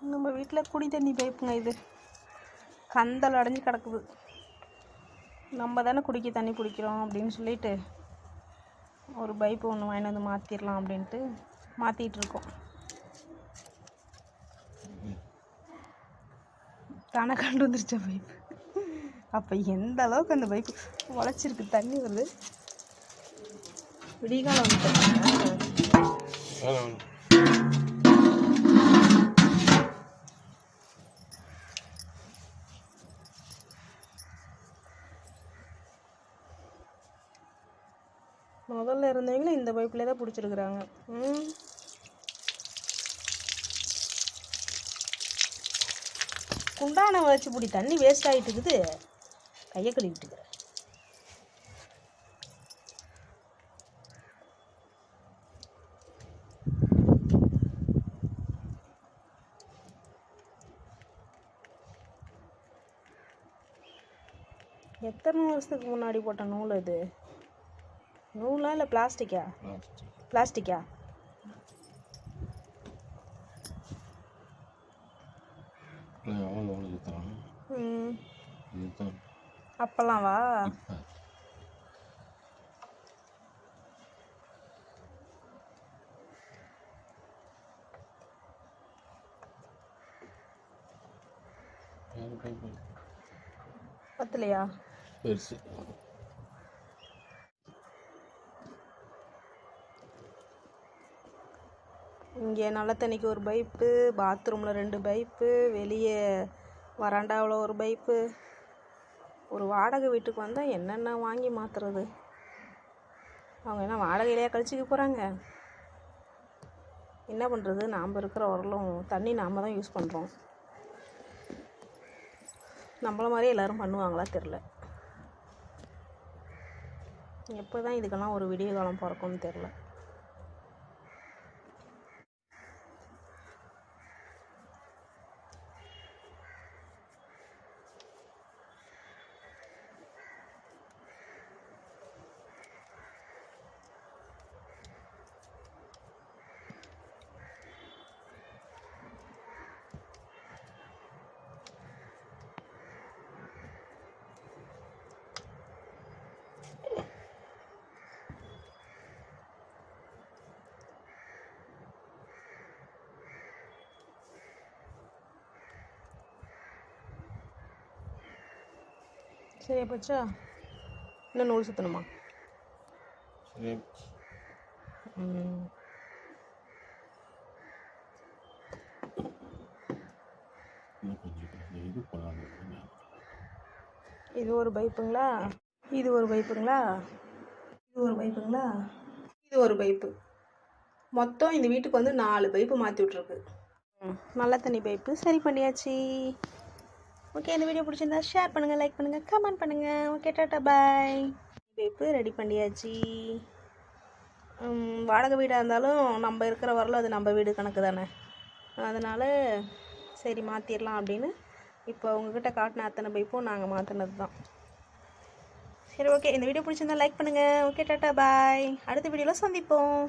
நம்ம வீட்டில் குடி தண்ணி பைப்புங்க இது. கந்தல் அடைஞ்சு கிடக்குது. நம்ம தானே குடிக்க தண்ணி பிடிக்கிறோம் அப்படின்னு சொல்லிட்டு ஒரு பைப்பு ஒன்று வாங்கிட்டு வந்து மாற்றிடலாம் அப்படின்ட்டு மாற்றிட்டுருக்கோம். தானே கண்டு வந்துருச்ச பைப்பு. அப்போ எந்த அளவுக்கு அந்த பைப்பு உழைச்சிருக்கு, தண்ணி வருது. விடிகாலம் வந்துட்டு முதல்ல இருந்தவங்களும் இந்த பைப்பில் தான் பிடிச்சிருக்குறாங்க. குண்டான வச்சு பிடி, தண்ணி வேஸ்ட் ஆகிட்டு இருக்குது. கையை கழுவிட்டுக்கிறேன். எத்தனை வருஷத்துக்கு முன்னாடி போட்ட நூல் இது? நூலா இல்லை பிளாஸ்டிக்கா? பிளாஸ்டிக்கா? அப்பெல்லாம் வா பத்தலையா? பெருசு. இங்கே நல்ல தண்ணிக்கு ஒரு பைப்பு, பாத்ரூமில் 2 பைப்பு, வெளியே வராண்டாவில் ஒரு பைப்பு. ஒரு வாடகை வீட்டுக்கு வந்தால் என்னென்ன வாங்கி மாற்றுறது? அவங்க என்ன வாடகையிலையா கழிச்சிக்க போகிறாங்க? என்ன பண்ணுறது? நாம் இருக்கிற வரலும் தண்ணி நாம் தான் யூஸ் பண்ணுறோம். நம்மள மாதிரியே எல்லோரும் பண்ணுவாங்களா தெரில. எப்போ தான் இதுக்கெல்லாம் ஒரு விடிய காலம் பிறக்கும்னு தெரில. சரியா போச்சா? இன்னும் நூல் சுற்றணுமா? இது ஒரு பைப்புங்களா? இது ஒரு பைப்புங்களா? இது ஒரு பைப்புங்களா? இது ஒரு பைப்பு. மொத்தம் இந்த வீட்டுக்கு வந்து 4 பைப்பு மாற்றி விட்ருக்கு. நல்ல தண்ணி பைப்பு சரி பண்ணியாச்சு. ஓகே, இந்த வீடியோ பிடிச்சிருந்தா ஷேர் பண்ணுங்கள், லைக் பண்ணுங்கள், கமெண்ட் பண்ணுங்கள். ஓகே, டாட்டா பாய். பைப்பு ரெடி பண்ணியாச்சு. வாடகை வீடாக இருந்தாலும் நம்ம இருக்கிற வரலும் அது நம்ம வீடு கணக்கு தானே. அதனால் சரி மாற்றிடலாம் அப்படின்னு இப்போ உங்ககிட்ட காட்டின அத்தனை பைப்பும் நாங்கள் மாற்றினது தான். சரி, ஓகே, இந்த வீடியோ பிடிச்சிருந்தா லைக் பண்ணுங்கள். ஓகே, டாட்டா பாய். அடுத்த வீடியோவில் சந்திப்போம்.